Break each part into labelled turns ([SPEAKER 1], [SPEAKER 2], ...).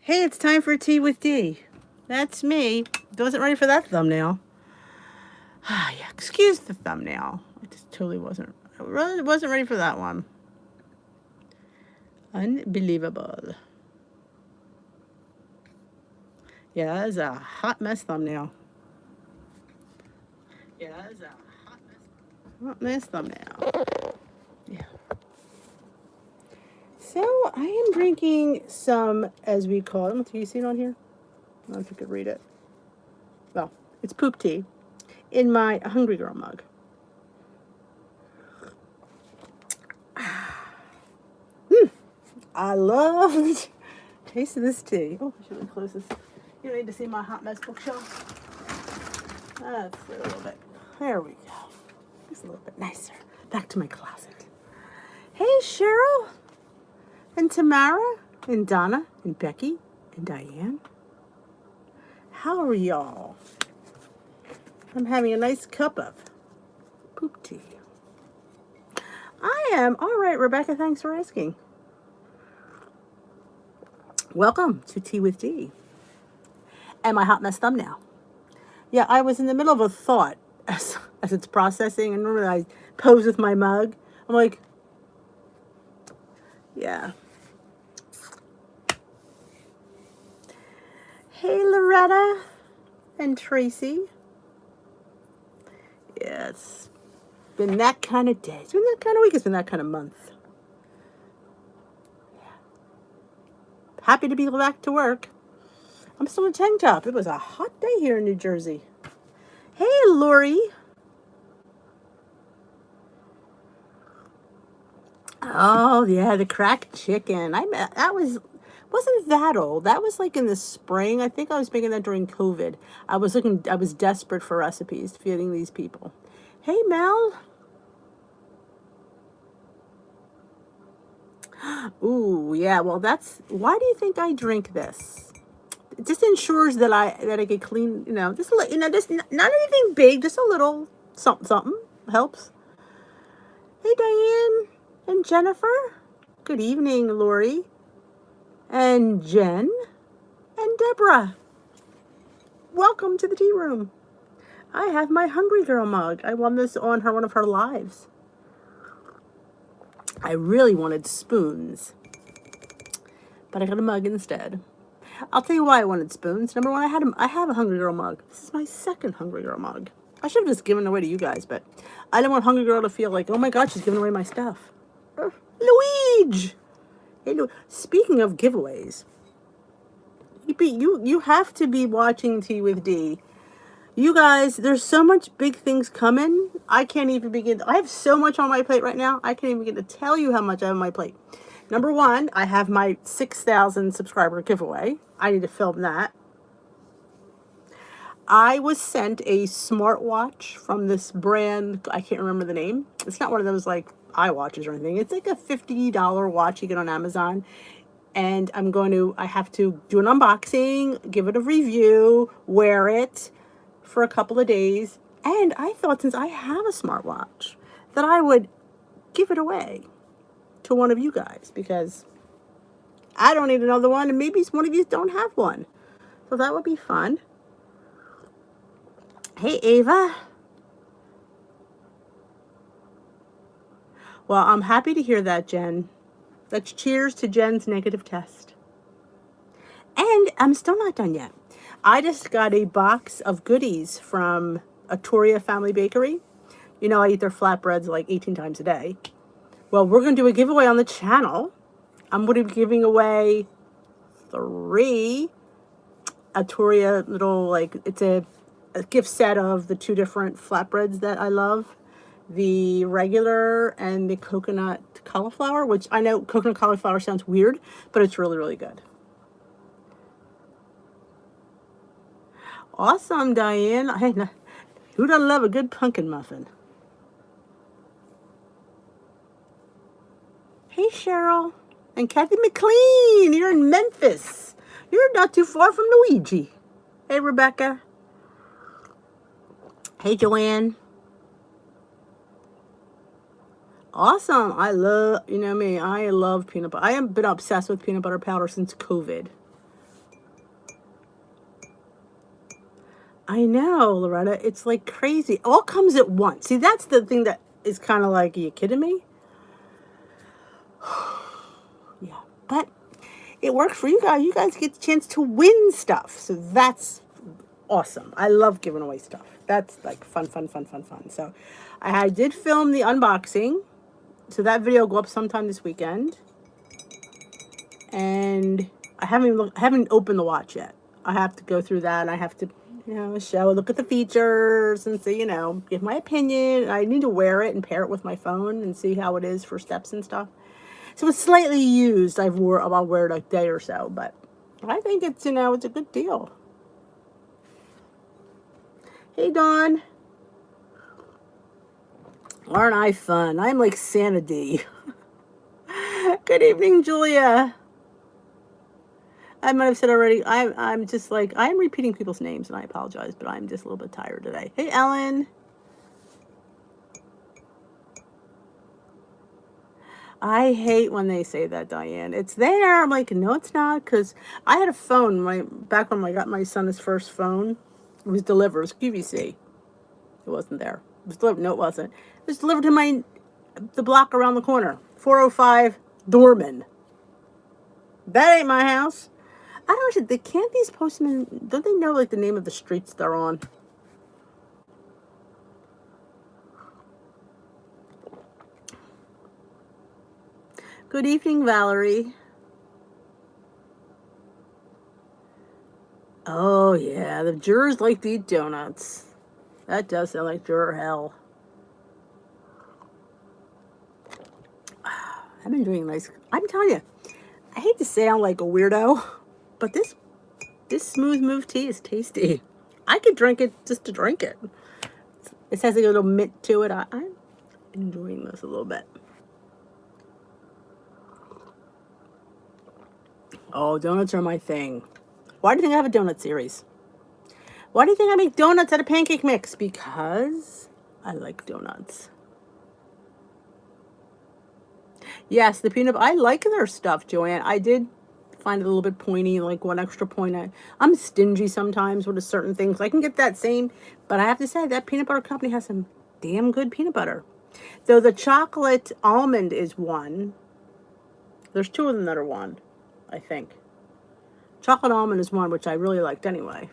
[SPEAKER 1] Hey, it's time for Tea with D. That's me. Wasn't ready for that thumbnail. Ah, yeah, excuse the thumbnail. I just totally wasn't. I really wasn't ready for that one. Unbelievable. Yeah, that is a hot mess thumbnail. Yeah, that is a hot mess thumbnail. Yeah. So I am drinking some, as we call it. Do you see it on here? I don't know if you could read it. Well, it's poop tea in my Hungry Girl mug. I love the taste of this tea. Oh, I should close this. You don't need to see my hot mess bookshelf. That's a little bit. There we go. It's a little bit nicer. Back to my closet. Hey, Cheryl, and Tamara, and Donna, and Becky, and Diane. How are y'all? I'm having a nice cup of poop tea. I am all right, Rebecca. Thanks for asking. Welcome to Tea with D and my hot mess thumbnail. Yeah, I was in the middle of a thought as it's processing, and remember I pose with my mug. I'm like, yeah. Hey, Loretta and Tracy. Yeah, it's been that kind of day. It's been that kind of week. It's been that kind of month. Happy to be back to work. I'm still in a tank top. It was a hot day here in New Jersey. Hey, Lori. Oh, yeah, the cracked chicken. Wasn't that old. That was like in the spring. I think I was making that during COVID. I was desperate for recipes, feeding these people. Hey, Mel. Ooh, yeah. Well, why do you think I drink this? It just ensures that I get clean. Just not anything big, just a little something helps. Hey, Diane and Jennifer. Good evening, Lori and Jen and Deborah. Welcome to the tea room. I have my Hungry Girl mug. I won this on one of her lives. I really wanted spoons, but I got a mug instead. I'll tell you why I wanted spoons. Number one, I have a Hungry Girl mug. This is my second Hungry Girl mug. I should have just given it away to you guys, but I didn't want Hungry Girl to feel like, oh my God, she's giving away my stuff. Luigi! Hey, speaking of giveaways, you have to be watching Tea with D. You guys, there's so much big things coming. I can't even begin. I have so much on my plate right now. I can't even begin to tell you how much I have on my plate. Number one, I have my 6,000 subscriber giveaway. I need to film that. I was sent a smartwatch from this brand. I can't remember the name. It's not one of those like iWatches or anything. It's like a $50 watch you get on Amazon. And I have to do an unboxing, give it a review, wear it for a couple of days. And I thought, since I have a smartwatch, that I would give it away to one of you guys, because I don't need another one, and maybe one of you don't have one. So that would be fun. Hey, Ava. Well, I'm happy to hear that, Jen. Let's cheers to Jen's negative test. And I'm still not done yet. I just got a box of goodies from Atoria Family Bakery. You know, I eat their flatbreads like 18 times a day. Well, we're going to do a giveaway on the channel. I'm going to be giving away 3 Atoria little, it's a gift set of the 2 different flatbreads that I love. The regular and the coconut cauliflower, which I know coconut cauliflower sounds weird, but it's really, really good. Awesome, Diane. Who doesn't love a good pumpkin muffin? Hey, Cheryl. And Kathy McLean, you're in Memphis. You're not too far from Luigi. Hey, Rebecca. Hey, Joanne. Awesome. I love, I love peanut butter. I have been obsessed with peanut butter powder since COVID. I know, Loretta. It's like crazy. It all comes at once. See, that's the thing that is kind of like, are you kidding me? Yeah. But it worked for you guys. You guys get the chance to win stuff. So that's awesome. I love giving away stuff. That's like fun, fun, fun, fun, fun. So I did film the unboxing. So that video will go up sometime this weekend. And I haven't opened the watch yet. I have to go through that, and I have to, look at the features and see, give my opinion. I need to wear it and pair it with my phone and see how it is for steps and stuff. So it's slightly used. I'll wear it a day or so, but I think it's, it's a good deal. Hey, Dawn. Aren't I fun? I'm like Santa D. Good evening, Julia. I might have said already, I'm just like, I'm repeating people's names, and I apologize, but I'm just a little bit tired today. Hey, Ellen. I hate when they say that, Diane. It's there. I'm like, no, it's not, because I had a phone, back when I got my son his first phone, it was delivered. It was QVC. It wasn't there. It was delivered. No, it wasn't. It was delivered to the block around the corner. 405 Dorman. That ain't my house. I don't know, can't these postmen, don't they know like the name of the streets they're on? Good evening, Valerie. Oh yeah, the jurors like to eat donuts. That does sound like juror hell. I've been doing nice. I'm telling you, I hate to sound like a weirdo, but this smooth move tea is tasty. I could drink it just to drink it. It has a little mint to it. I'm enjoying this a little bit. Oh, donuts are my thing. Why do you think I have a donut series? Why do you think I make donuts out of pancake mix? Because I like donuts. Yes, the peanut. I like their stuff, Joanne. I did find it a little bit pointy, like one extra point. I'm stingy sometimes with certain things. I can get that same, but I have to say that peanut butter company has some damn good peanut butter. Though the chocolate almond is one. There's two of them that are one, I think. Chocolate almond is one, which I really liked anyway.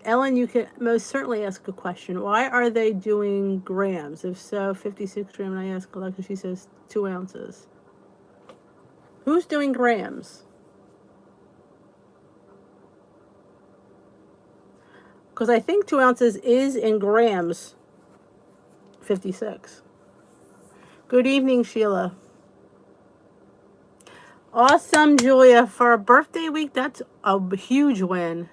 [SPEAKER 1] Ellen, you can most certainly ask a question. Why are they doing grams? If so, 56 grams. And I ask Alexa, she says 2 ounces. Who's doing grams? Because I think 2 ounces is in grams 56. Good evening, Sheila. Awesome, Julia. For a birthday week, that's a huge win.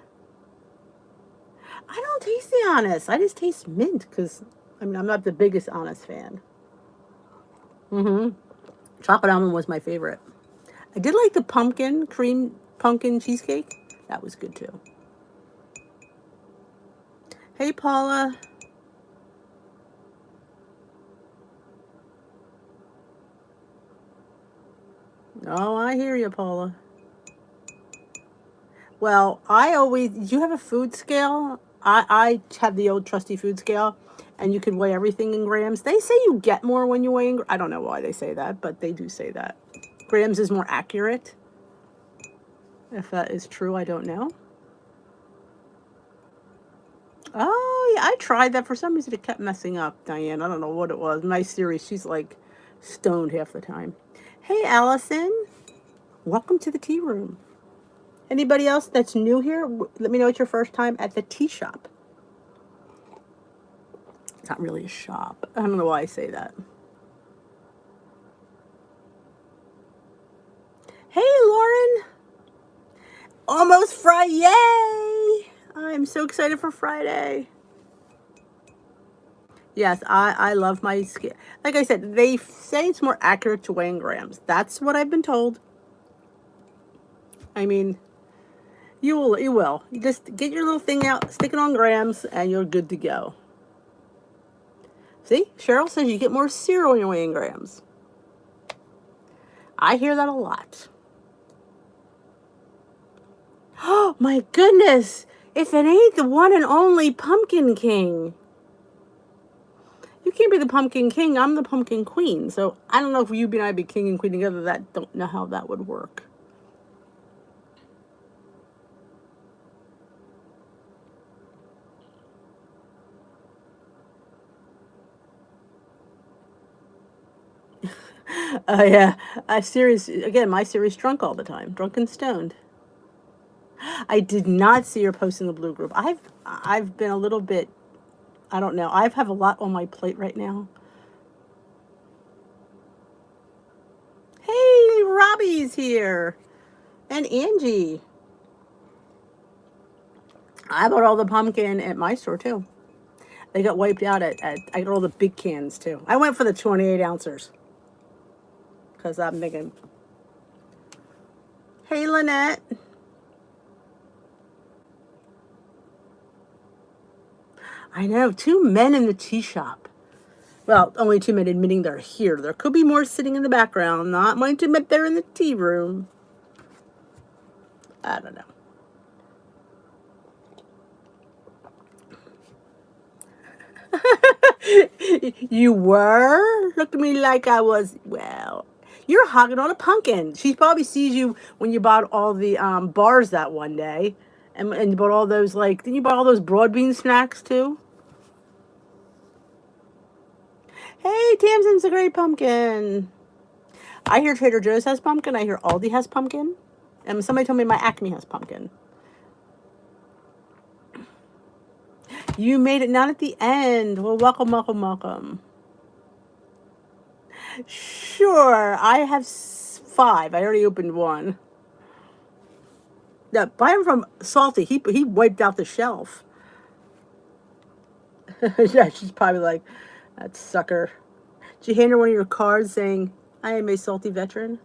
[SPEAKER 1] I don't taste the Honest. I just taste mint because, I'm not the biggest Honest fan. Chocolate almond was my favorite. I did like the cream pumpkin cheesecake. That was good too. Hey, Paula. Oh, I hear you, Paula. Well, do you have a food scale? I have the old trusty food scale, and you can weigh everything in grams. They say you get more when you weigh in. I don't know why they say that, but they do say that. Grams is more accurate. If that is true, I don't know. Oh, yeah, I tried that. For some reason, it kept messing up, Diane. I don't know what it was. My Siri, she's like stoned half the time. Hey, Allison. Welcome to the tea room. Anybody else that's new here, let me know it's your first time at the tea shop. It's not really a shop. I don't know why I say that. Hey, Lauren. Almost Friday. Yay. I'm so excited for Friday. Yes, I love my scale. Like I said, they say it's more accurate to weigh in grams. That's what I've been told. I mean, you will. You just get your little thing out, stick it on grams, and you're good to go. See, Cheryl says you get more cereal when you're weighing grams. I hear that a lot. Oh my goodness! If it ain't the one and only Pumpkin King. You can't be the Pumpkin King. I'm the Pumpkin Queen. So I don't know if you and I be King and Queen together. That don't know how that would work. Yeah, my series drunk all the time, drunk and stoned. I did not see her post in the blue group. I've been a little bit, I don't know. I have a lot on my plate right now. Hey, Robbie's here. And Angie. I bought all the pumpkin at my store too. They got wiped out I got all the big cans too. I went for the 28 ounces. Because I'm thinking, hey, Lynette. I know, 2 men in the tea shop. Well, only 2 men admitting they're here. There could be more sitting in the background, not wanting to admit they're in the tea room. I don't know. You were? Looked at me like I was, well, you're hogging on a pumpkin. She probably sees you when you bought all the bars that one day. And you bought all those, like, didn't you buy all those broad bean snacks too? Hey, Tamsin's a great pumpkin. I hear Trader Joe's has pumpkin. I hear Aldi has pumpkin. And somebody told me my Acme has pumpkin. You made it not at the end. Well, welcome, welcome, welcome. Sure, I have 5. I already opened one. Yeah, buy them from Salty. He wiped out the shelf. Yeah, she's probably like, that sucker. Did you hand her one of your cards saying, I am a Salty veteran?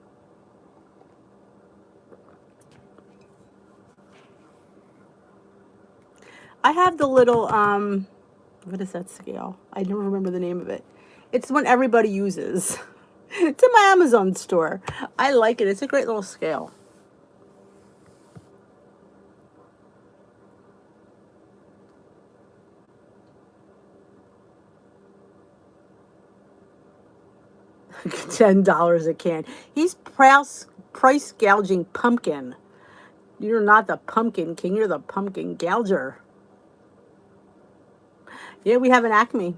[SPEAKER 1] I have the little, what is that scale? I never remember the name of it. It's the one everybody uses. It's in my Amazon store. I like it. It's a great little scale. $10 a can. He's price gouging pumpkin. You're not the Pumpkin King. You're the pumpkin gouger. Yeah, we have an Acme.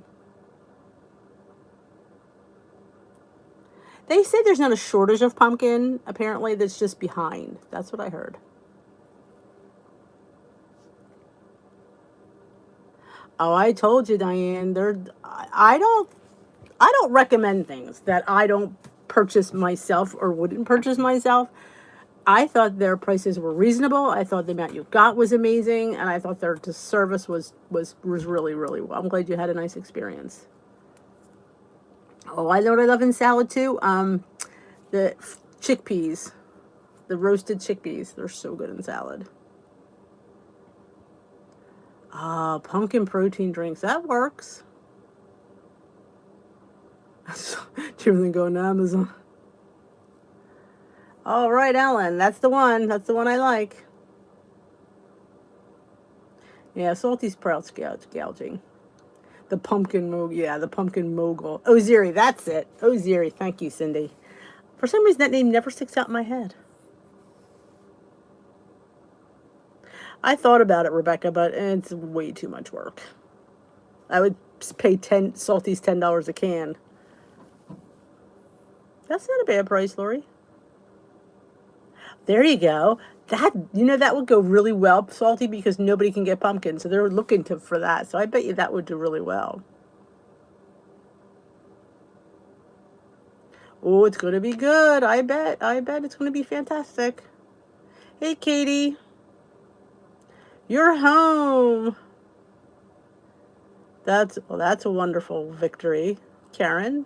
[SPEAKER 1] They say there's not a shortage of pumpkin. Apparently, that's just behind. That's what I heard. Oh, I told you, Diane. I don't recommend things that I don't purchase myself or wouldn't purchase myself. I thought their prices were reasonable. I thought the amount you got was amazing, and I thought their service was really, really well. I'm glad you had a nice experience. Oh, I know what I love in salad too. The chickpeas, the roasted chickpeas. They're so good in salad. Ah, pumpkin protein drinks. That works. Do you really go on Amazon? All right, Ellen. That's the one. That's the one I like. Yeah, Salty Sprouts gouging. The pumpkin mogul. Yeah, the pumpkin mogul. Oziri, that's it. Oziri. Thank you, Cindy. For some reason, that name never sticks out in my head. I thought about it, Rebecca, but it's way too much work. I would pay Salty's $10 a can. That's not a bad price, Lori. There you go. That would go really well, Salty, because nobody can get pumpkin, so they're looking for that. So I bet you that would do really well. Oh, it's gonna be good. I bet it's gonna be fantastic. Hey, Katie. You're home. That's a wonderful victory. Karen.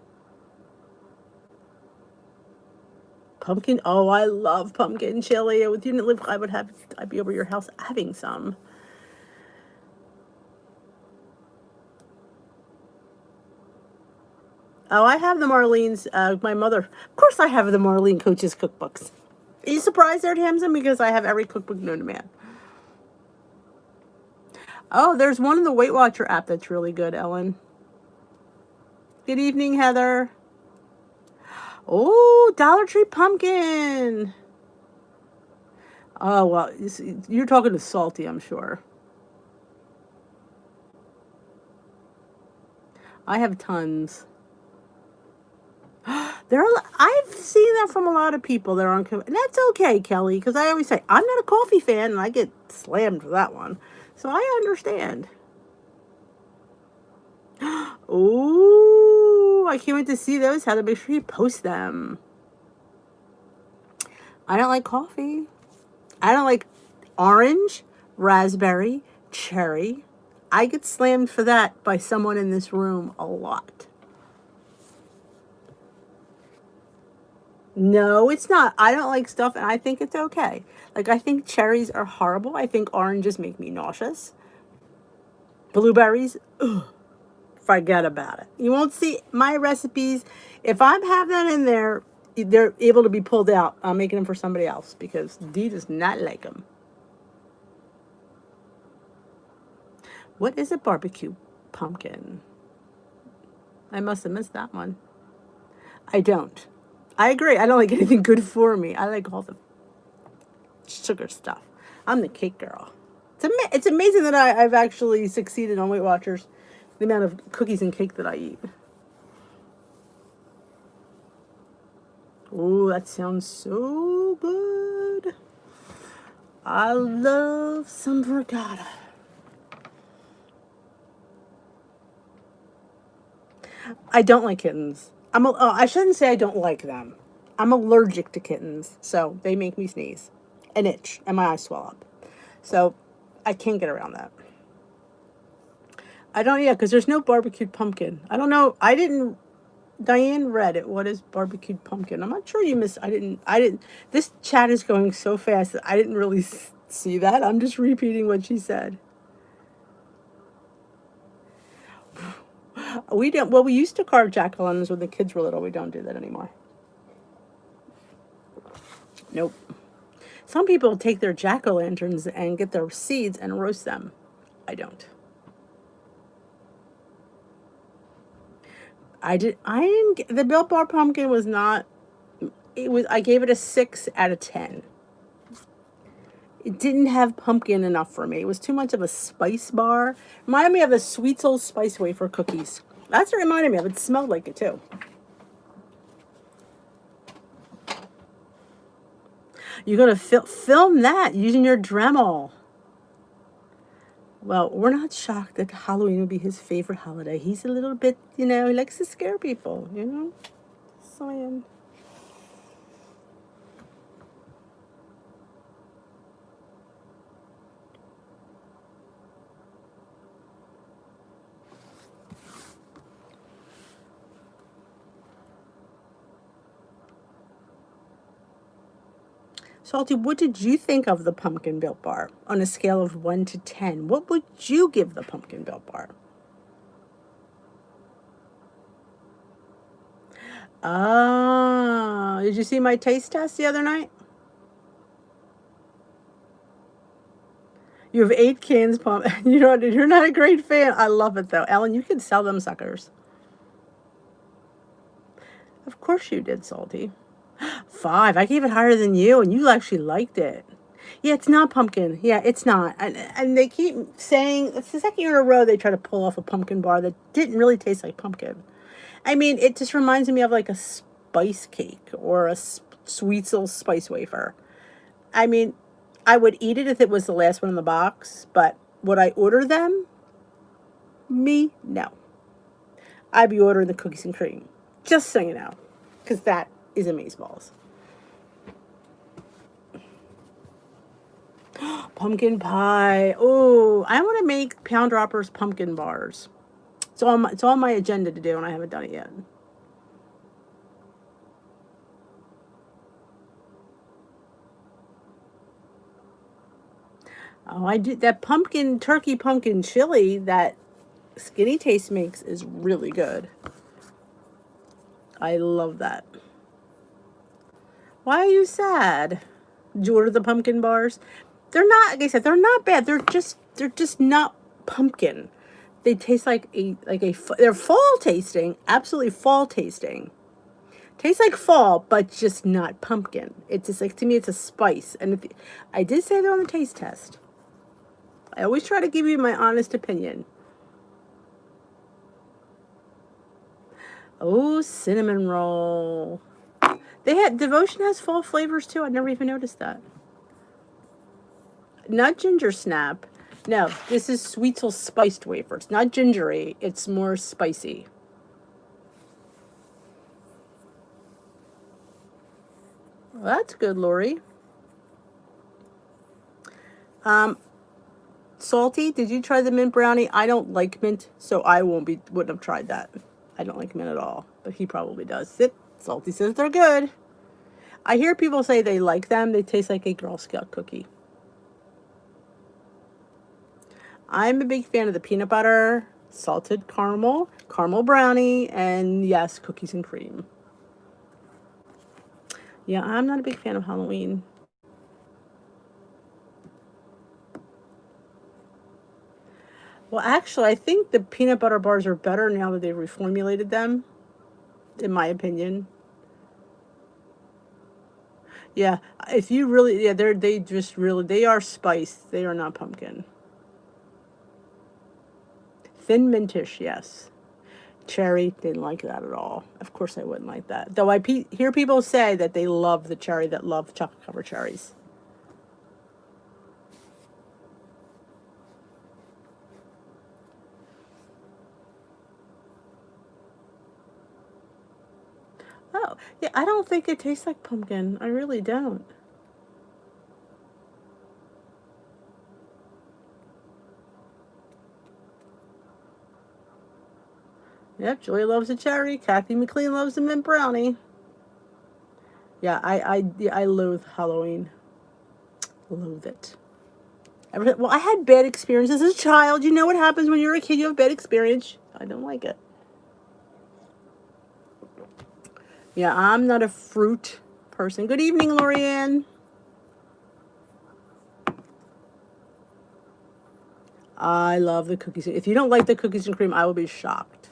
[SPEAKER 1] Pumpkin. Oh, I love pumpkin chili. If you didn't live, I'd be over your house having some. Oh, I have the Marlene's, my mother. Of course I have the Marlene Coach's cookbooks. Are you surprised there, Tamsin? Because I have every cookbook known to man. Oh, there's one in the Weight Watcher app that's really good, Ellen. Good evening, Heather. Oh, Dollar Tree pumpkin. Oh, well, you're talking to Salty, I'm sure. I have tons. I've seen that from a lot of people that are on, and that's okay, Kelly, because I always say I'm not a coffee fan, and I get slammed for that one, so I understand. Oh, I can't wait to see those. How to make sure you post them. I don't like coffee. I don't like orange, raspberry, cherry. I get slammed for that by someone in this room a lot. No, it's not. I don't like stuff, and I think it's okay. Like, I think cherries are horrible. I think oranges make me nauseous. Blueberries, ugh, forget about it. You won't see my recipes. If I have that in there, they're able to be pulled out. I'm making them for somebody else because Dee does not like them. What is a barbecue pumpkin? I must have missed that one. I don't. I agree. I don't like anything good for me. I like all the sugar stuff. I'm the cake girl. It's amazing that I've actually succeeded on Weight Watchers. The amount of cookies and cake that I eat. Oh, that sounds so good. I love some ricotta. I don't like kittens. I shouldn't say I don't like them. I'm allergic to kittens, so they make me sneeze and itch, and my eyes swell up. So I can't get around that. I don't, yeah, because there's no barbecued pumpkin. I don't know. Diane read it. What is barbecued pumpkin? I'm not sure I didn't. This chat is going so fast that I didn't really see that. I'm just repeating what she said. We don't, well, we used to carve jack-o'-lanterns when the kids were little. We don't do that anymore. Nope. Some people take their jack-o'-lanterns and get their seeds and roast them. I don't. The Built Bar pumpkin was not, I gave it a 6 out of 10. It didn't have pumpkin enough for me. It was too much of a spice bar. Reminded me of the Sweet Soul Spice Wafer cookies. That's what it reminded me of. It smelled like it too. You're going to film that using your Dremel. Well, we're not shocked that Halloween would be his favorite holiday. He's a little bit, he likes to scare people, Saying. Salty, what did you think of the Pumpkin Built Bar on a scale of 1 to 10? What would you give the Pumpkin Built Bar? Did you see my taste test the other night? You have 8 cans, you're not a great fan. I love it though. Ellen, you can sell them suckers. Of course you did, Salty. 5. I gave it higher than you, and you actually liked it. Yeah, it's not pumpkin. Yeah, it's not. And they keep saying, it's the second year in a row they try to pull off a pumpkin bar that didn't really taste like pumpkin. I mean, it just reminds me of like a spice cake or a Sweet Soul Spice Wafer. I mean, I would eat it if it was the last one in the box, but would I order them? Me, no. I'd be ordering the cookies and cream. Just so you know. Because that is amazeballs. Pumpkin pie. Oh, I want to make Pound Droppers pumpkin bars. It's on my agenda to do, and I haven't done it yet. Oh, I do that turkey pumpkin chili that Skinny Taste makes is really good. I love that. Why are you sad? Did you order the pumpkin bars? They're not, like I said, they're not bad. They're just not pumpkin. They taste they're fall tasting, absolutely fall tasting. Tastes like fall, but just not pumpkin. It's just like, to me, it's a spice. And I did say that on the taste test. I always try to give you my honest opinion. Oh, cinnamon roll. Devotion has fall flavors too. I never even noticed that. Not ginger snap. No, this is Sweetzel spiced wafers. Not gingery. It's more spicy. Well, that's good, Lori. Salty, did you try the mint brownie? I don't like mint, so I wouldn't have tried that. I don't like mint at all, but he probably does. Salty says they're good. I hear people say they like them. They taste like a Girl Scout cookie. I'm a big fan of the peanut butter, salted caramel brownie, and yes, cookies and cream. Yeah, I'm not a big fan of Halloween. Well, actually, I think the peanut butter bars are better now that they've reformulated them, in my opinion. Yeah, if you really, yeah, they are spiced. They are not pumpkin. Thin mintish, yes. Cherry, didn't like that at all. Of course I wouldn't like that. Though I hear people say that they love the cherry, that love chocolate covered cherries. Oh, yeah, I don't think it tastes like pumpkin. I really don't. Yep, Julie loves the cherry. Kathy McLean loves the mint brownie. Yeah, I loathe Halloween. Loathe it. Well, I had bad experiences as a child. You know what happens when you're a kid? You have bad experience. I don't like it. Yeah, I'm not a fruit person. Good evening, Lorianne. I love the cookies. If you don't like the cookies and cream, I will be shocked.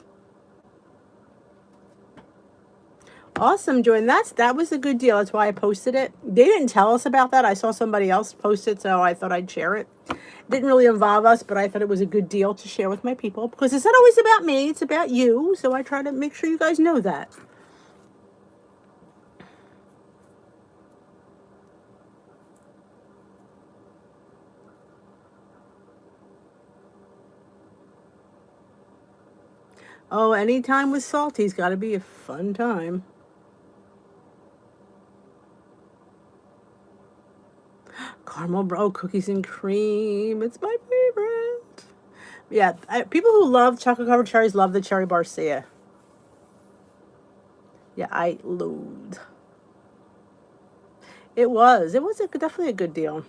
[SPEAKER 1] Awesome, Joy. And that was a good deal. That's why I posted it. They didn't tell us about that. I saw somebody else post it, so I thought I'd share it. Didn't really involve us, but I thought it was a good deal to share with my people, because it's not always about me. It's about you. So I try to make sure you guys know that. Oh, anytime with Salty's got to be a fun time. Caramel bro cookies and cream. It's my favorite. Yeah, people who love chocolate covered cherries love the cherry barcia. Yeah, I loathe. It was definitely a good deal.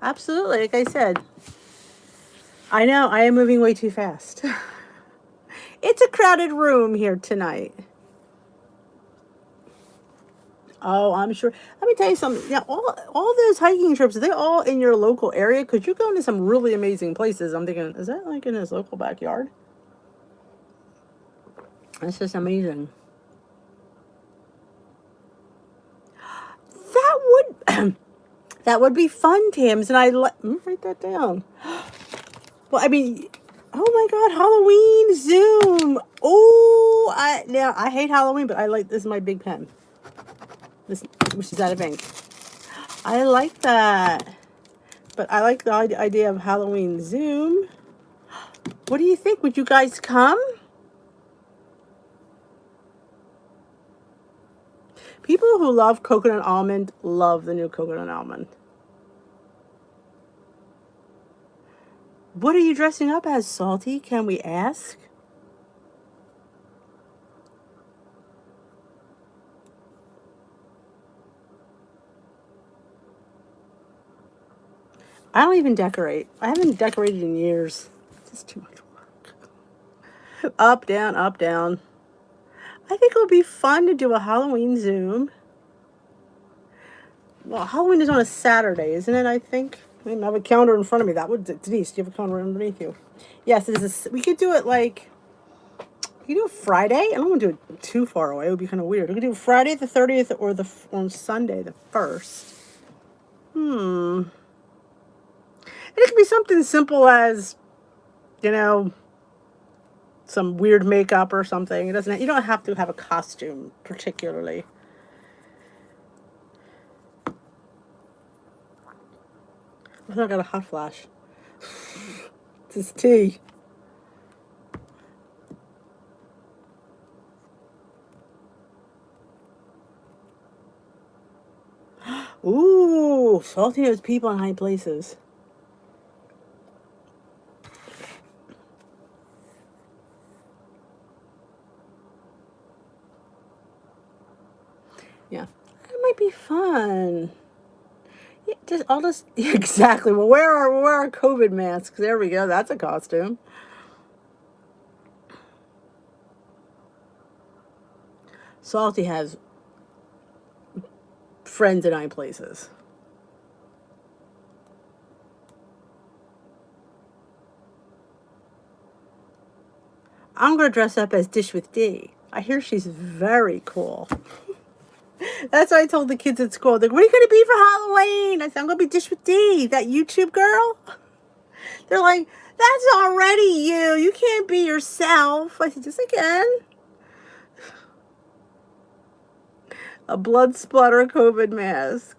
[SPEAKER 1] Absolutely, like I said. I know, I am moving way too fast. It's a crowded room here tonight. Oh, I'm sure. Let me tell you something. Yeah, all those hiking trips, they're all in your local area, because you're going to some really amazing places. I'm thinking, is that like in his local backyard? That's just amazing. That would that would be fun, Tams, and write that down. Well, I mean, oh my God, Halloween Zoom. Oh, I hate Halloween, but I like this is my big pen. This, which is out of ink. I like that, but I like the idea of Halloween Zoom. What do you think? Would you guys come? People who love coconut almond love the new coconut almond. What are you dressing up as, Salty? Can we ask? I don't even decorate. I haven't decorated in years. It's just too much work. Up, down, up, down. I think it would be fun to do a Halloween Zoom. Well, Halloween is on a Saturday, isn't it? I think. I have a calendar in front of me. That would, Denise, do you have a calendar underneath you? Yes, it is. We could do it like, we could do it Friday. I don't want to do it too far away. It would be kind of weird. We could do Friday the 30th or on Sunday the 1st. And it could be something simple as, some weird makeup or something. It doesn't. You don't have to have a costume particularly. I got a hot flash. It's tea. Ooh, salty knows people in high places. Yeah, that might be fun. Yeah, I'll just exactly. Well, wear our COVID masks. There we go. That's a costume. Salty has friends in high places. I'm gonna dress up as Dish with D. I hear she's very cool. That's what I told the kids at school. They're like, what are you going to be for Halloween? I said, I'm going to be Dish with D, that YouTube girl. They're like, that's already you. You can't be yourself. I said, yes, I can. A blood splatter COVID mask.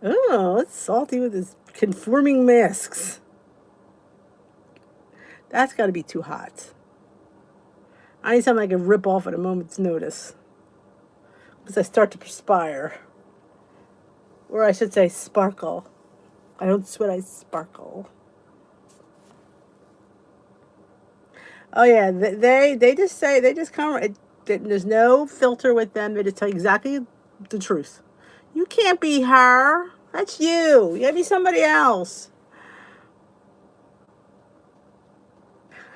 [SPEAKER 1] Oh, it's Salty with his conforming masks. That's got to be too hot. I need something I can rip off at a moment's notice. Because I start to perspire. Or I should say sparkle. I don't sweat, I sparkle. Oh yeah, they just say, they just come, there's no filter with them. They just tell you exactly the truth. You can't be her. That's you. You gotta be somebody else.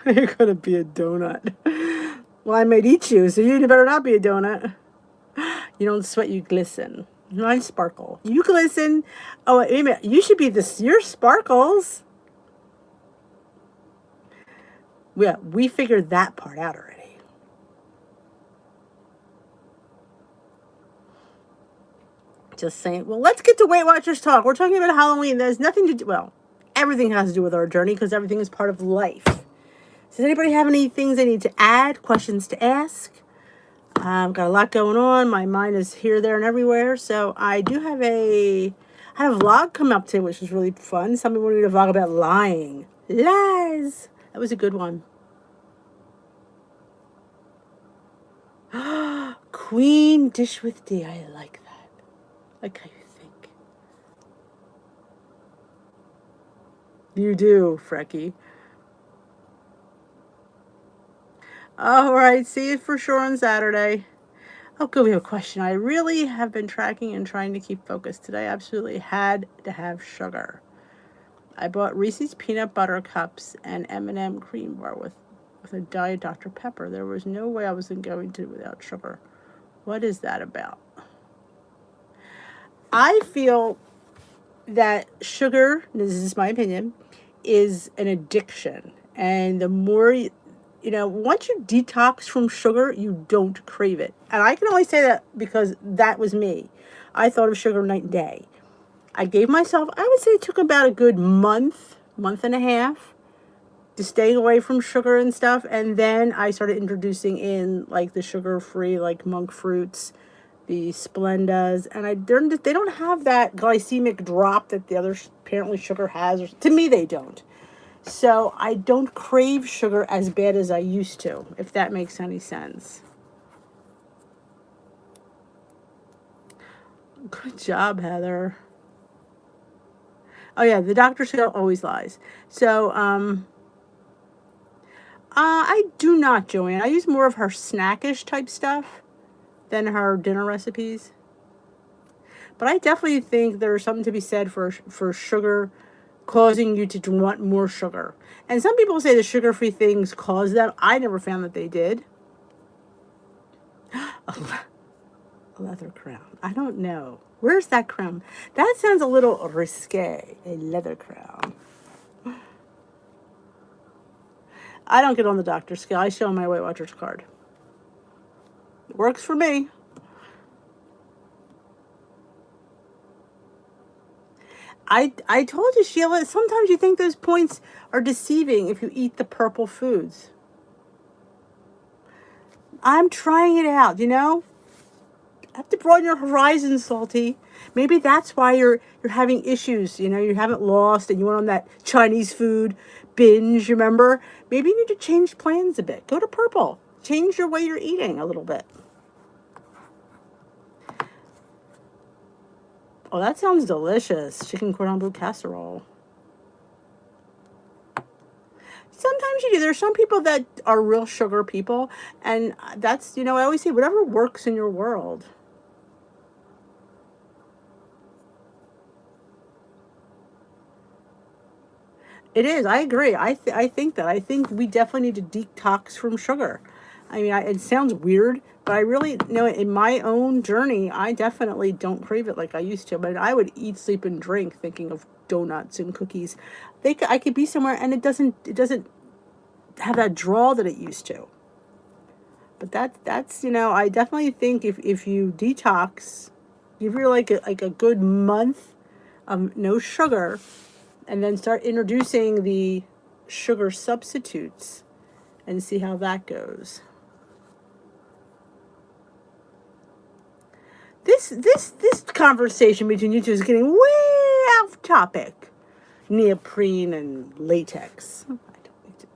[SPEAKER 1] You're gonna be a donut. Well, I might eat you, so you better not be a donut. You don't sweat, you glisten. I sparkle. You glisten. Oh, wait a minute. You should be your sparkles. Yeah, we figured that part out already. Just saying. Well, let's get to Weight Watchers talk. We're talking about Halloween. There's nothing to do. Well, everything has to do with our journey because everything is part of life. Does anybody have any things they need to add? Questions to ask? I've got a lot going on. My mind is here, there, and everywhere. So I do have I had a vlog come up today, which was really fun. Somebody wanted me to vlog about lying. Lies. That was a good one. Queen Dish with D. I like that. Like how you think. You do, Frecky. All right, see you for sure on Saturday. Oh, good, we have a question. I really have been tracking and trying to keep focused. Today, I absolutely had to have sugar. I bought Reese's peanut butter cups and M&M cream bar with a Diet Dr. Pepper. There was no way I was going to without sugar. What is that about? I feel that sugar, this is my opinion, is an addiction. And the more, once you detox from sugar, you don't crave it. And I can only say that because that was me. I thought of sugar night and day. I gave myself, I would say it took about a good month and a half to stay away from sugar and stuff. And then I started introducing in like the sugar-free, like monk fruits, the Splendas, and they don't have that glycemic drop that the other apparently sugar has. Or, to me, they don't. So I don't crave sugar as bad as I used to, if that makes any sense. Good job, Heather. Oh yeah, the Dr. Snail always lies. So I do not, Joanne. I use more of her snackish type stuff than her dinner recipes. But I definitely think there's something to be said for sugar causing you to want more sugar. And some people say the sugar-free things cause that. I never found that they did. A leather crown. I don't know. Where's that crown? That sounds a little risque. A leather crown. I don't get on the doctor's scale. I show them my Weight Watchers card. It works for me. I told you, Sheila, sometimes you think those points are deceiving if you eat the purple foods. I'm trying it out, you know? Have to broaden your horizons, Salty. Maybe that's why you're having issues. You know, you haven't lost and you went on that Chinese food binge, remember? Maybe you need to change plans a bit. Go to purple. Change your way you're eating a little bit. Oh, that sounds delicious. Chicken cordon bleu casserole. Sometimes you do. There's some people that are real sugar people. And that's, you know, I always say whatever works in your world. It is. I agree. I think that. I think we definitely need to detox from sugar. I mean, it sounds weird, but I really know in my own journey, I definitely don't crave it like I used to. But I would eat, sleep, and drink thinking of donuts and cookies. I could be somewhere and it doesn't have that draw that it used to. But that's you know, I definitely think if you detox, give you like a good month of no sugar, and then start introducing the sugar substitutes and see how that goes. This conversation between you two is getting way off topic. Neoprene and latex. I don't need to.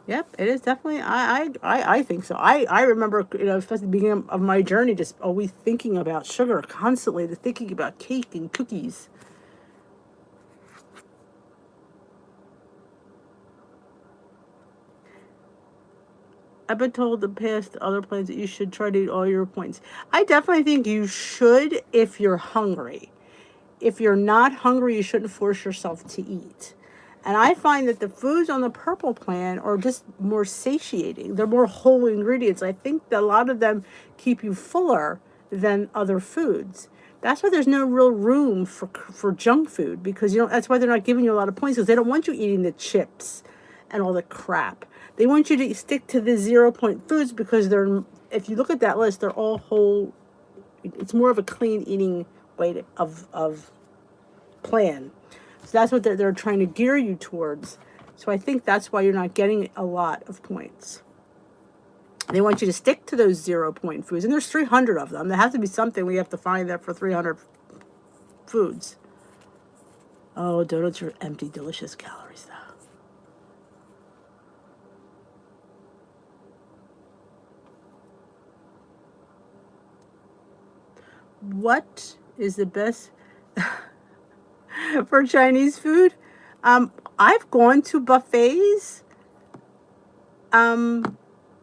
[SPEAKER 1] Yep, it is definitely. I think so. I remember, you know, especially the beginning of my journey, just always thinking about sugar constantly, just thinking about cake and cookies. I've been told the past other plans that you should try to eat all your points. I definitely think you should if you're hungry. If you're not hungry, you shouldn't force yourself to eat. And I find that the foods on the purple plan are just more satiating. They're more whole ingredients. I think that a lot of them keep you fuller than other foods. That's why there's no real room for junk food, because you know that's why they're not giving you a lot of points, because they don't want you eating the chips and all the crap. They want you to stick to the 0 point foods because they're, if you look at that list, they're all whole. It's more of a clean eating way of plan. So that's what they're trying to gear you towards. So I think that's why you're not getting a lot of points. They want you to stick to those 0 point foods. And there's 300 of them. There has to be something we have to find there for 300 foods. Oh, donuts are empty, delicious calories, though. What is the best for Chinese food? I've gone to buffets on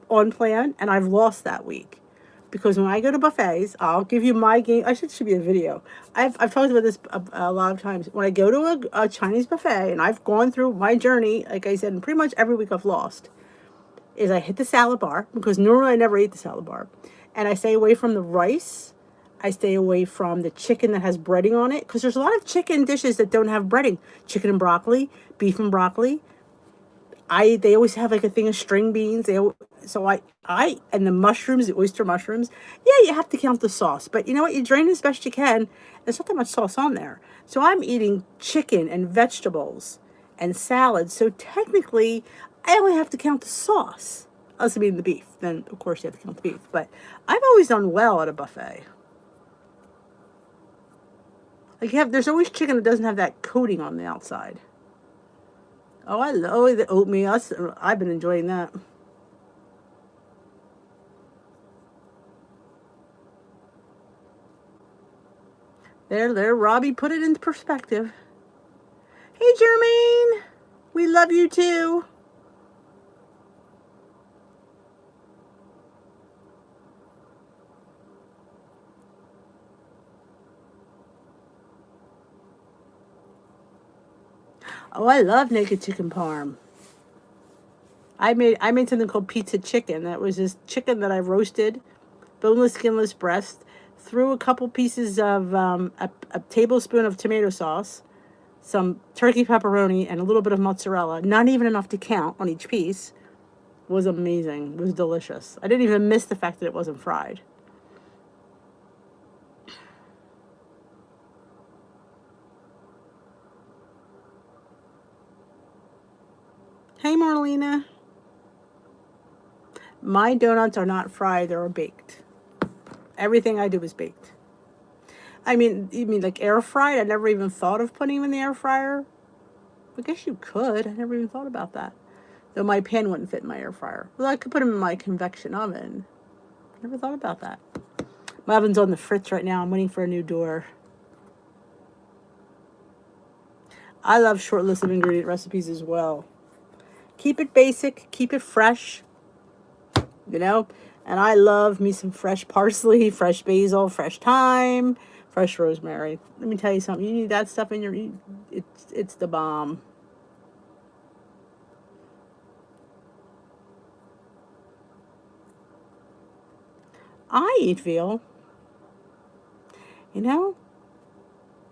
[SPEAKER 1] plan, and I've lost that week. Because when I go to buffets, I'll give you my game. Should be a video. I've talked about this a lot of times. When I go to a Chinese buffet, and I've gone through my journey, like I said, and pretty much every week I've lost, is I hit the salad bar, because normally I never eat the salad bar. And I stay away from the rice. I stay away from the chicken that has breading on it, because there's a lot of chicken dishes that don't have breading. Chicken and broccoli, beef and broccoli. They always have like a thing of string beans. And the mushrooms, the oyster mushrooms. Yeah, you have to count the sauce, but you know what? You drain it as best you can. There's not that much sauce on there. So I'm eating chicken and vegetables and salads. So technically, I only have to count the sauce. Unless I'm eating the beef, then of course you have to count the beef. But I've always done well at a buffet. Like there's always chicken that doesn't have that coating on the outside. Oh, I love the oatmeal. I've been enjoying that. There, Robbie put it into perspective. Hey, Jermaine. We love you too. Oh, I love naked chicken parm. I made something called pizza chicken. That was this chicken that I roasted, boneless, skinless breast, threw a couple pieces of a tablespoon of tomato sauce, some turkey pepperoni, and a little bit of mozzarella. Not even enough to count on each piece. Was amazing. Was delicious. I didn't even miss the fact that it wasn't fried. Hey, Marlena. My donuts are not fried, they're baked. Everything I do is baked. I mean, you mean like air fried? I never even thought of putting them in the air fryer. I guess you could. I never even thought about that. Though my pan wouldn't fit in my air fryer. Well, I could put them in my convection oven. Never thought about that. My oven's on the fritz right now. I'm waiting for a new door. I love short list of ingredient recipes as well. Keep it basic. Keep it fresh. You know? And I love me some fresh parsley, fresh basil, fresh thyme, fresh rosemary. Let me tell you something. You need that stuff in your... It's the bomb. I eat veal. You know?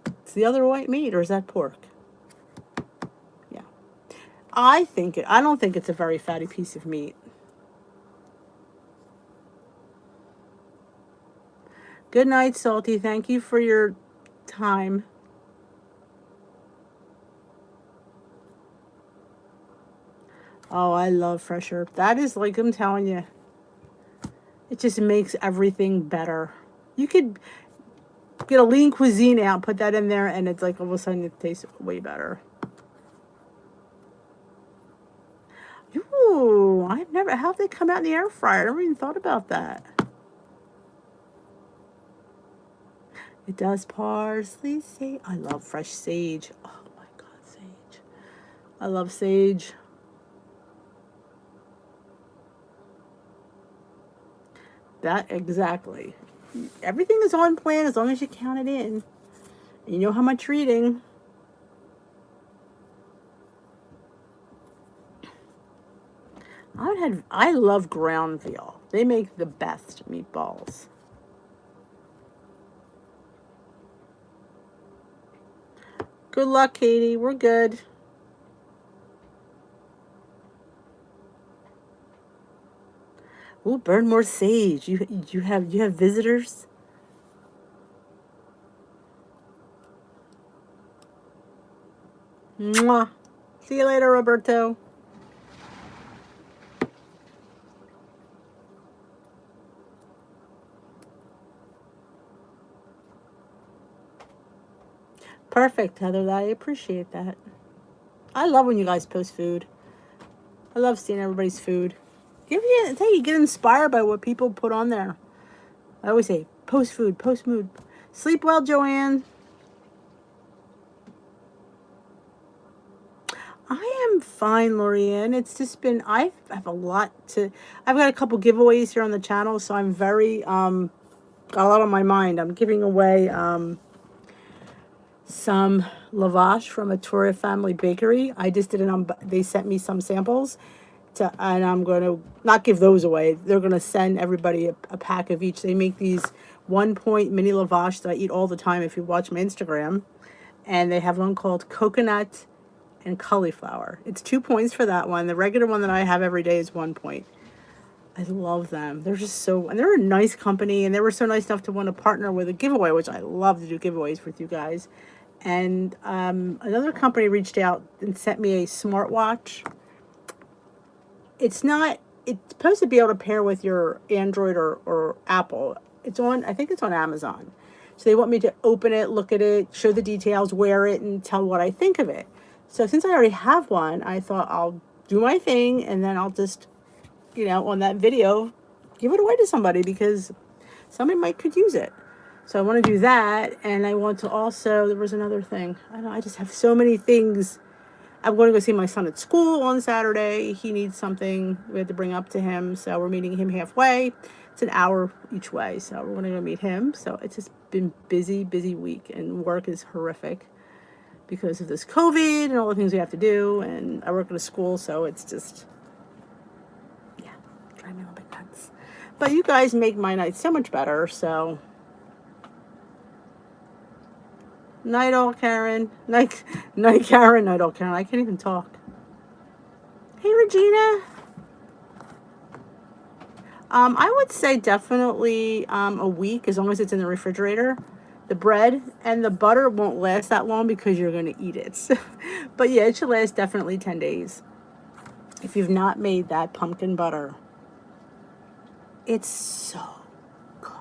[SPEAKER 1] It's the other white meat, or is that pork? Yeah. I don't think it's a very fatty piece of meat. Good night, Salty. Thank you for your time. Oh, I love fresh herb. That is, like I'm telling you, it just makes everything better. You could get a lean cuisine out, put that in there, and it's like all of a sudden it tastes way better. Ooh, how have they come out in the air fryer? I never even thought about that. It does parsley, sage. I love fresh sage. Oh my God, sage. I love sage. That exactly. Everything is on plan as long as you count it in. You know how much you're eating. I love ground veal. They make the best meatballs. Good luck, Katie. We're good. Ooh, burn more sage. You have visitors? Mwah. See you later, Roberto. Perfect, Heather. I appreciate that. I love when you guys post food. I love seeing everybody's food. You get inspired by what people put on there. I always say, post food, post mood. Sleep well, Joanne. I am fine, Lorianne. It's just been, I have a lot I've got a couple giveaways here on the channel, so I'm very, got a lot on my mind. I'm giving away, some lavash from a Torah family bakery. I just did they sent me some samples and I'm going to not give those away. They're going to send everybody a pack of each. They make these 1-point mini lavash that I eat all the time if you watch my Instagram. And they have one called coconut and cauliflower. It's 2 points for that one. The regular one that I have every day is 1 point. I love them. They're just and they're a nice company, and they were so nice enough to want to partner with a giveaway, which I love to do giveaways with you guys. And another company reached out and sent me a smartwatch. It's supposed to be able to pair with your Android or Apple. I think it's on Amazon. So they want me to open it, look at it, show the details, wear it, and tell what I think of it. So since I already have one, I thought I'll do my thing, and then I'll just, on that video, give it away to somebody because somebody could use it. So I want to do that, and I want to also, there was another thing. I just have so many things. I'm going to go see my son at school on Saturday. He needs something we had to bring up to him, so we're meeting him halfway. It's an hour each way, so we're going to go meet him. So it's just been busy week, and work is horrific. because of this COVID and all the things we have to do. And I work at a school, so it's just, yeah, driving me a little bit nuts. But you guys make my night so much better, so. Night all Karen. Night Karen, night all Karen. I can't even talk. Hey Regina. I would say definitely a week, as long as it's in the refrigerator. The bread and the butter won't last that long because you're going to eat it. But yeah, it should last definitely 10 days. If you've not made that pumpkin butter, it's so good.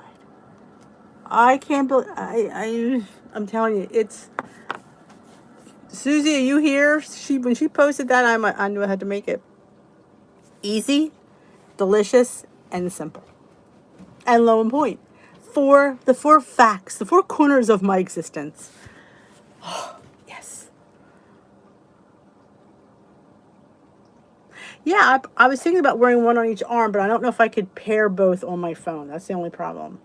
[SPEAKER 1] I can't believe, I'm telling you, it's, Susie, are you here? When she posted that, I knew I had to make it. Easy, delicious, and simple. And low and point. The four facts, the four corners of my existence. Oh, yes. Yeah, I was thinking about wearing one on each arm, but I don't know if I could pair both on my phone. That's the only problem.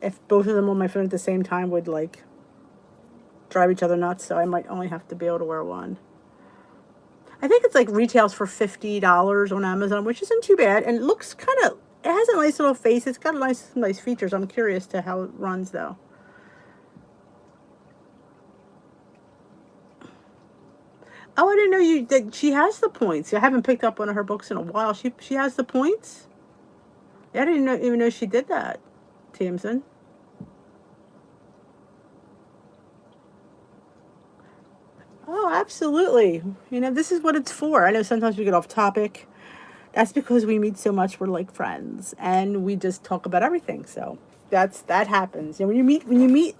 [SPEAKER 1] If both of them on my phone at the same time would, like, drive each other nuts, so I might only have to be able to wear one. I think it's like retails for $50 on Amazon, which isn't too bad, and it looks kind of, it has a nice little face. It's got nice features. I'm curious to how it runs, though. Oh, I didn't know that she has the points. I haven't picked up one of her books in a while. She has the points? I didn't even know she did that, Tamsin. Oh, absolutely. You know, this is what it's for. I know sometimes we get off topic. That's because we meet so much. We're like friends, and we just talk about everything. So that happens. And when you meet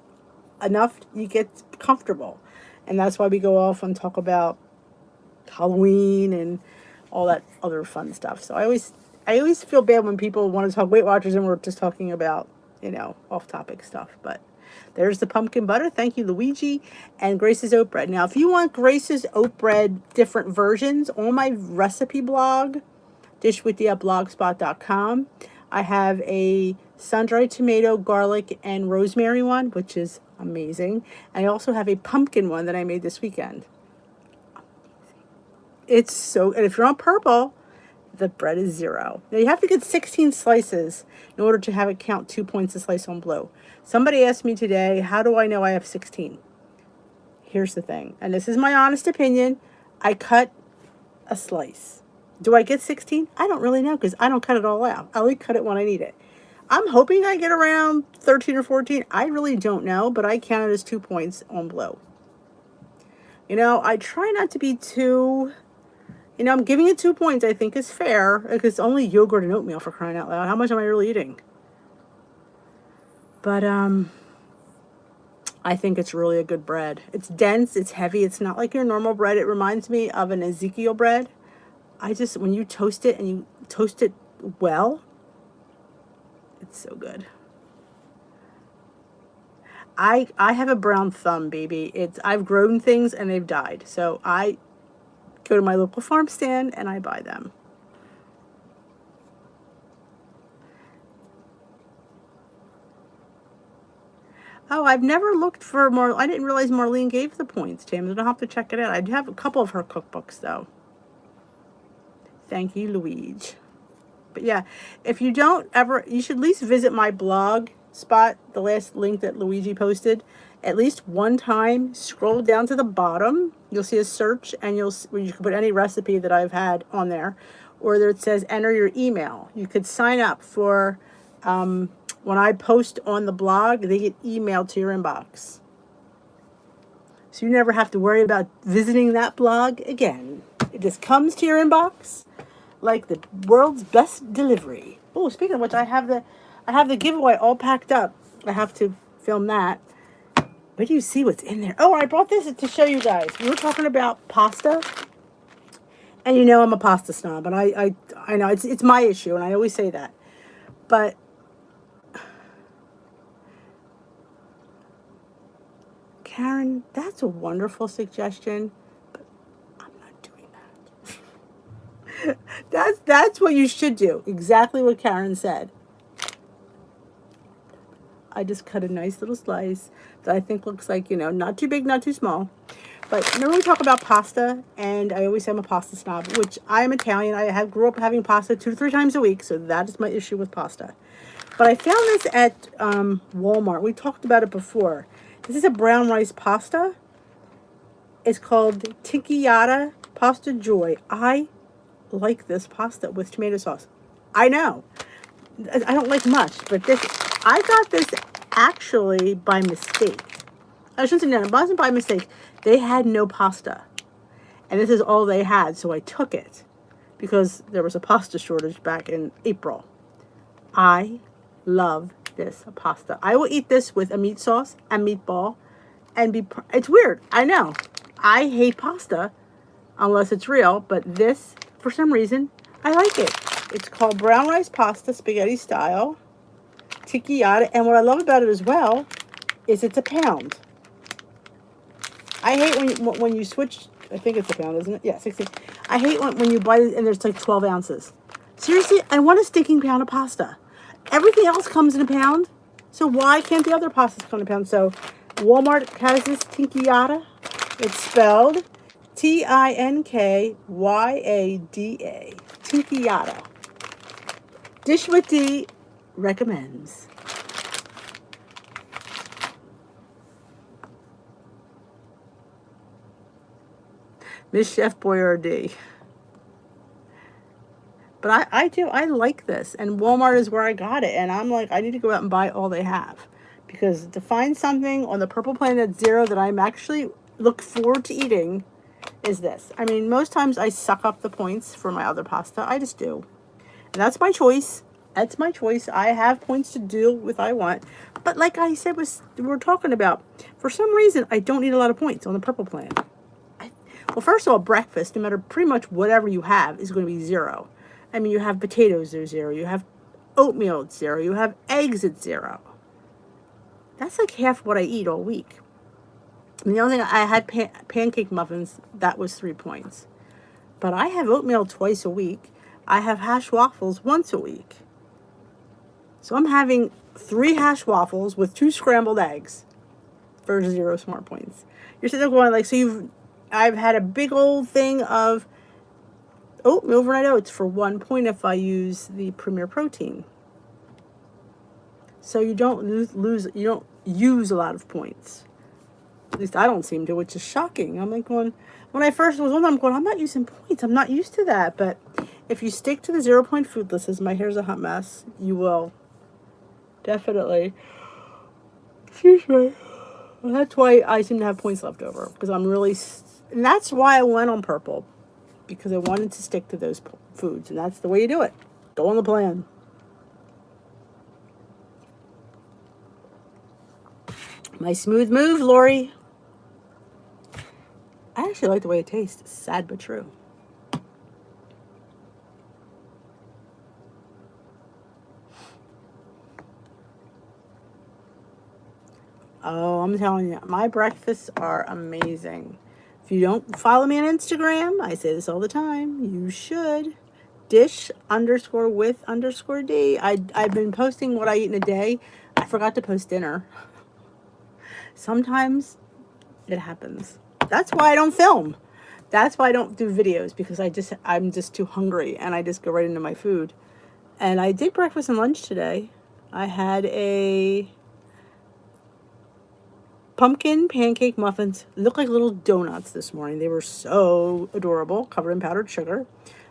[SPEAKER 1] enough, you get comfortable, and that's why we go off and talk about Halloween and all that other fun stuff. So I always feel bad when people want to talk Weight Watchers and we're just talking about, off-topic stuff. But there's the pumpkin butter. Thank you, Luigi. And Grace's oat bread. Now, if you want Grace's oat bread different versions, on my recipe blog, dishwiththea@blogspot.com, I have a sun-dried tomato, garlic, and rosemary one, which is amazing. And I also have a pumpkin one that I made this weekend. It's so, and if you're on purple, the bread is 0. Now you have to get 16 slices in order to have it count 2 points a slice on blue. Somebody asked me today, how do I know I have 16? Here's the thing, and this is my honest opinion. I cut a slice. Do I get 16? I don't really know because I don't cut it all out. I only cut it when I need it. I'm hoping I get around 13 or 14. I really don't know, but I count it as 2 points on blue. I try not to be too... I'm giving it 2 points, I think is fair, because it's only yogurt and oatmeal, for crying out loud. How much am I really eating? But, I think it's really a good bread. It's dense, it's heavy, it's not like your normal bread. It reminds me of an Ezekiel bread. When you toast it, and you toast it well, it's so good. I have a brown thumb, baby. I've grown things, and they've died. So I go to my local farm stand and I buy them. Oh, I've never looked for more. I didn't realize Marlene gave the points, James. I'll have to check it out. I do have a couple of her cookbooks, though. Thank you, Luigi. But yeah, if you don't ever, you should at least visit my blog spot, the last link that Luigi posted. At least one time, scroll down to the bottom. You'll see a search, and you can put any recipe that I've had on there. Or there it says enter your email. You could sign up for, when I post on the blog, they get emailed to your inbox. So you never have to worry about visiting that blog again. It just comes to your inbox like the world's best delivery. Oh, speaking of which, I have the giveaway all packed up. I have to film that. Where do you see what's in there? Oh, I brought this to show you guys. We were talking about pasta. And I'm a pasta snob. And I know it's my issue. And I always say that. But Karen, that's a wonderful suggestion. But I'm not doing that. That's what you should do. Exactly what Karen said. I just cut a nice little slice that I think looks like, not too big, not too small. But remember we talk about pasta, and I always say I'm a pasta snob, which I am Italian. Grew up having pasta 2 to 3 times a week, so that is my issue with pasta. But I found this at Walmart. We talked about it before. This is a brown rice pasta. It's called Ticchiata Pasta Joy. I like this pasta with tomato sauce. I know. I don't like much, but I got this actually by mistake. I shouldn't say that. It wasn't by mistake. They had no pasta. And this is all they had, so I took it. Because there was a pasta shortage back in April. I love this pasta. I will eat this with a meat sauce and meatball. It's weird. I know. I hate pasta unless it's real. But this, for some reason, I like it. It's called brown rice pasta, spaghetti style. Ticchiata. And what I love about it as well is it's a pound. I hate when you switch. I think it's a pound, isn't it? Yeah, 16. I hate when you buy it and there's like 12 ounces. Seriously, I want a stinking pound of pasta. Everything else comes in a pound. So why can't the other pastas come in a pound? So Walmart has this Ticchiata. It's spelled Tinkyada. Ticchiata. Dish with D recommends. Miss Chef Boyardee. But I like this. And Walmart is where I got it. And I'm like, I need to go out and buy all they have. Because to find something on the Purple Planet Zero that I'm actually look forward to eating is this. I mean, most times I suck up the points for my other pasta. I just do. And that's my choice. That's my choice. I have points to deal with I want. But like I said, we're talking about, for some reason, I don't need a lot of points on the Purple Planet. Well, first of all, breakfast, no matter pretty much whatever you have, is going to be 0. I mean, you have potatoes, they're 0. You have oatmeal, it's 0. You have eggs, it's 0. That's like half what I eat all week. And the only thing, I had pancake muffins, that was 3 points. But I have oatmeal twice a week. I have hash waffles once a week. So I'm having 3 hash waffles with 2 scrambled eggs for 0 smart points. You're sitting there going like, I've had a big old thing of oatmeal overnight oats for 1 point if I use the Premier Protein. So you don't you don't use a lot of points. At least I don't seem to, which is shocking. I'm like when I first was on, I'm not using points. I'm not used to that. But if you stick to the 0 point food list, as my hair's a hot mess, you will definitely. Excuse me. Well, that's why I seem to have points left over, because I'm really. And that's why I went on purple, because I wanted to stick to those foods. And that's the way you do it. Go on the plan. My smooth move, Lori. I actually like the way it tastes. Sad but true. Oh, I'm telling you, my breakfasts are amazing. If you don't follow me on Instagram, I say this all the time, you should. Dish_with_D. I've been posting what I eat in a day. I forgot to post dinner. Sometimes it happens. That's why I don't film. That's why I don't do videos, because I'm just too hungry and I just go right into my food. And I did breakfast and lunch today. I had a pumpkin pancake muffins. Looked like little donuts this morning. They were so adorable, covered in powdered sugar.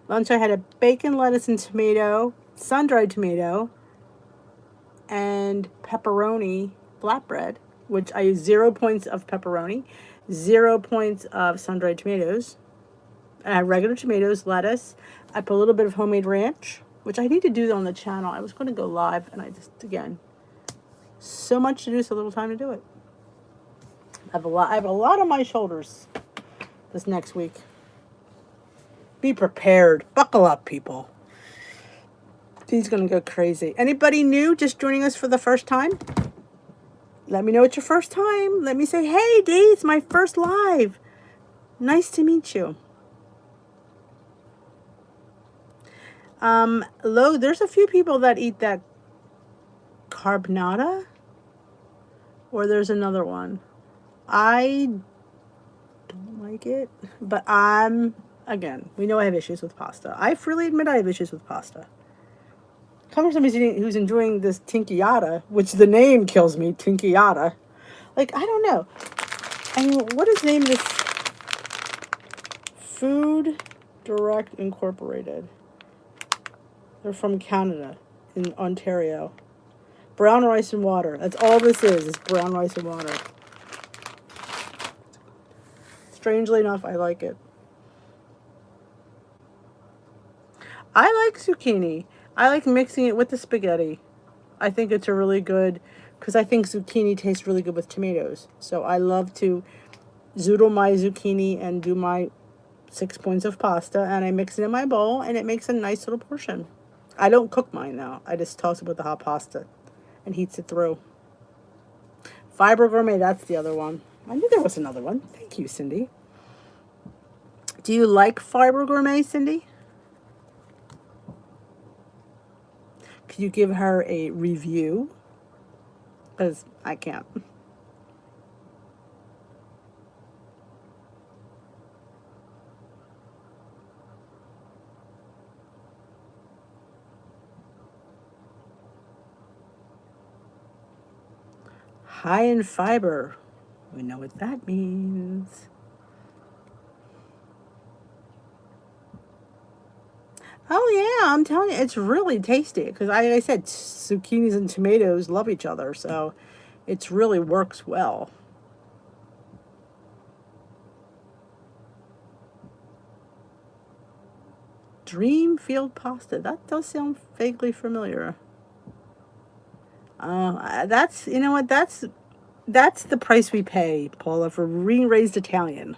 [SPEAKER 1] Lunch, I had a bacon, lettuce, and tomato, sun-dried tomato, and pepperoni flatbread, which I used 0 points of pepperoni, 0 points of sun-dried tomatoes. I had regular tomatoes, lettuce. I put a little bit of homemade ranch, which I need to do on the channel. I was going to go live, and I just, again, so much to do, so little time to do it. I have a lot on my shoulders this next week. Be prepared. Buckle up, people. He's going to go crazy. Anybody new just joining us for the first time? Let me know it's your first time. Let me say, hey, Dee, it's my first live. Nice to meet you. There's a few people that eat that carbonara. Or there's another one. I like it. But again, we know I have issues with pasta. I freely admit I have issues with pasta. Coming from somebody who's enjoying this tinkiata, which the name kills me, tinkiata. Like, I don't know. I mean, what is the name of this? Food Direct Incorporated. They're from Canada, in Ontario. Brown rice and water. That's all this is brown rice and water. Strangely enough, I like it. I like zucchini. I like mixing it with the spaghetti. I think it's a really good, because I think zucchini tastes really good with tomatoes. So I love to zoodle my zucchini and do my 6 points of pasta, and I mix it in my bowl, and it makes a nice little portion. I don't cook mine, though. I just toss it with the hot pasta and heats it through. Fiber Gourmet, that's the other one. I knew there was another one. Thank you, Cindy. Do you like Fiber Gourmet, Cindy? Could you give her a review? Because I can't. High in fiber. We know what that means. Oh yeah, I'm telling you, it's really tasty. Because like I said, zucchinis and tomatoes love each other, so it really works well. Dreamfield pasta. That does sound vaguely familiar. That's, you know what, that's the price we pay, Paula, for being raised Italian.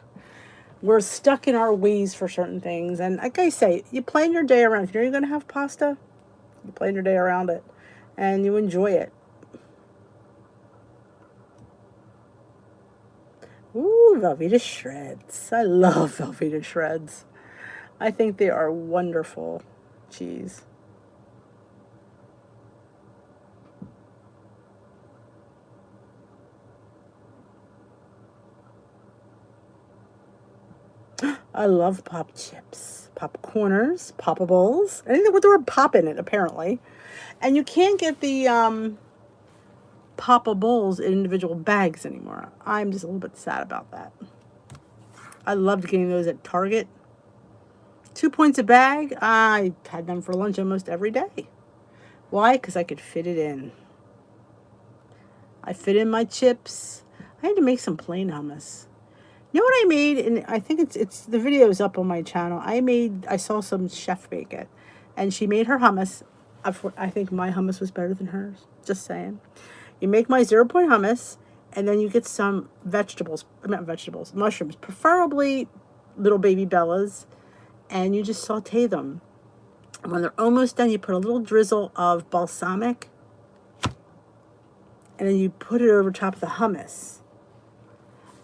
[SPEAKER 1] We're stuck in our ways for certain things, and like I say, you plan your day around. If you're going to have pasta, you plan your day around it, and you enjoy it. Ooh, Velveeta shreds. I love Velveeta shreds. I think they are wonderful cheese. I love pop chips, popcorners, poppables, anything with the word pop in it, apparently. And you can't get the poppables in individual bags anymore. I'm just a little bit sad about that. I loved getting those at Target. 2 points a bag. I had them for lunch almost every day. Why? Because I could fit it in. I fit in my chips. I had to make some plain hummus. You know what I made? And I think it's the video is up on my channel. I saw some chef make it, and she made her hummus. I think my hummus was better than hers. Just saying. You make my 0 point hummus, and then you get some mushrooms, preferably little baby bellas, and you just saute them. And when they're almost done, you put a little drizzle of balsamic, and then you put it over top of the hummus.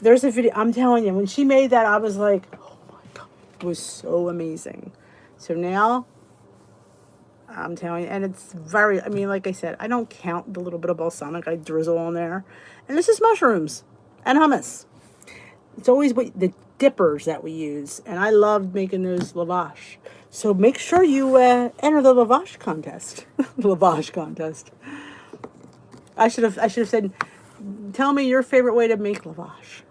[SPEAKER 1] There's a video, I'm telling you, when she made that, I was like, oh my God, it was so amazing. So now, I'm telling you, and it's very, I mean, like I said, I don't count the little bit of balsamic I drizzle on there. And this is mushrooms and hummus. It's always the dippers that we use, and I love making those lavash. So make sure you enter the lavash contest. The lavash contest. I should have said, tell me your favorite way to make lavash.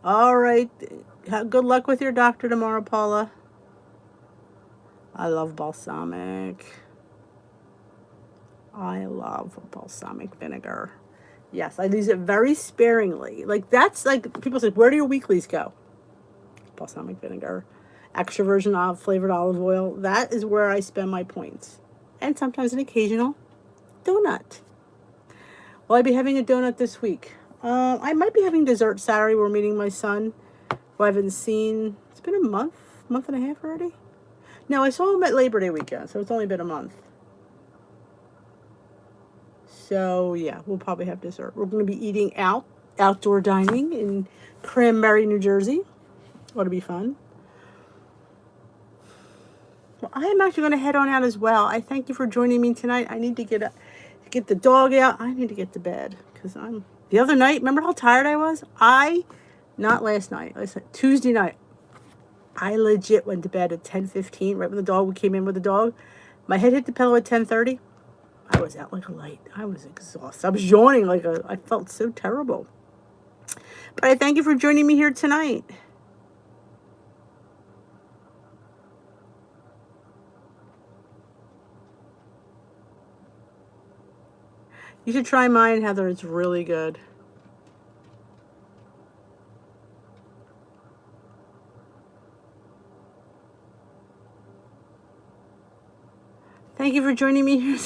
[SPEAKER 1] All right. Good luck with your doctor tomorrow, Paula. I love balsamic. I love balsamic vinegar. Yes, I use it very sparingly. Like, that's like, people say, where do your weeklies go? Balsamic vinegar. Extra virgin flavored olive oil. That is where I spend my points. And sometimes an occasional donut. Will I be having a donut this week? I might be having dessert Saturday. We're meeting my son, who I haven't seen. It's been a month and a half already. No, I saw him at Labor Day weekend, so it's only been a month. So yeah, we'll probably have dessert. We're going to be eating outdoor dining in Cranberry, New Jersey. Ought to be fun. Well, I am actually going to head on out as well. I thank you for joining me tonight. I need to get the dog out. I need to get to bed because the other night, remember how tired I was? Not last night, Tuesday night. I legit went to bed at 10:15, right when the dog came in with the dog. My head hit the pillow at 10:30. I was out like a light. I was exhausted. I was yawning I felt so terrible. But I thank you for joining me here tonight. You should try mine, Heather. It's really good. Thank you for joining me here.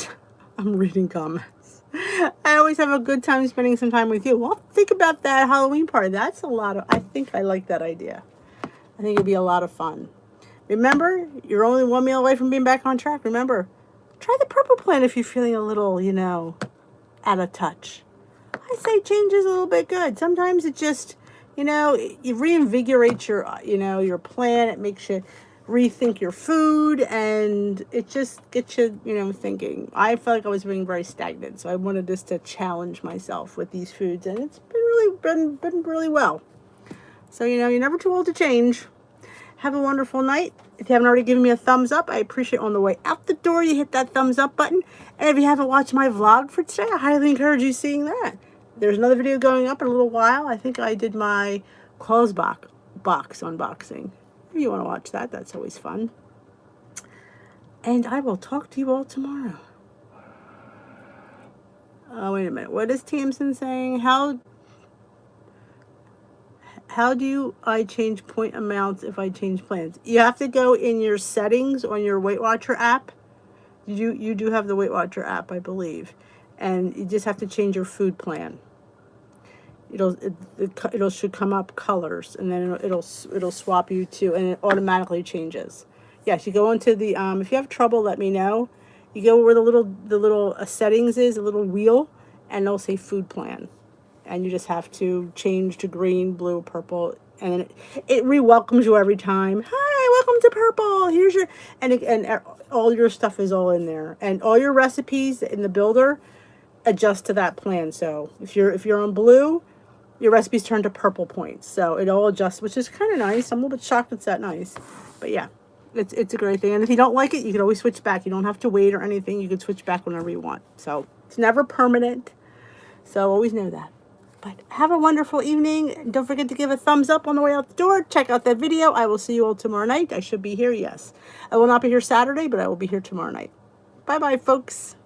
[SPEAKER 1] I'm reading comments. I always have a good time spending some time with you. Well, think about that Halloween party. That's I think I like that idea. I think it'd be a lot of fun. Remember, you're only one meal away from being back on track. Remember, try the purple plan if you're feeling a little, out of touch. I say change is a little bit good. Sometimes it just, you reinvigorates your plan. It makes you rethink your food, and it just gets you, thinking. I felt like I was being very stagnant, so I wanted just to challenge myself with these foods, and it's been really well. So, you're never too old to change. Have a wonderful night. If you haven't already given me a thumbs up, I appreciate on the way out the door you hit that thumbs up button. And if you haven't watched my vlog for today, I highly encourage you seeing that. There's another video going up in a little while. I think I did my clothes box unboxing. If you want to watch that, that's always fun. And I will talk to you all tomorrow. Oh, wait a minute. What is Tamsin saying? How do I change point amounts if I change plans? You have to go in your settings on your Weight Watcher app. You do have the Weight Watcher app, I believe. And you just have to change your food plan. It should come up colors, and then it'll swap you to, and it automatically changes. Yes, you go into the if you have trouble, let me know. You go where the little settings is, a little wheel, and it'll say food plan, and you just have to change to green, blue, purple, and then it re-welcomes you every time. Hi, welcome to purple. Here's your and all your stuff is all in there, and all your recipes in the builder adjust to that plan. So if you're on blue, your recipes turn to purple points. So it all adjusts, which is kind of nice. I'm a little bit shocked it's that nice. But yeah, it's a great thing. And if you don't like it, you can always switch back. You don't have to wait or anything. You can switch back whenever you want. So it's never permanent. So always know that. But have a wonderful evening. Don't forget to give a thumbs up on the way out the door. Check out that video. I will see you all tomorrow night. I should be here, yes. I will not be here Saturday, but I will be here tomorrow night. Bye-bye, folks.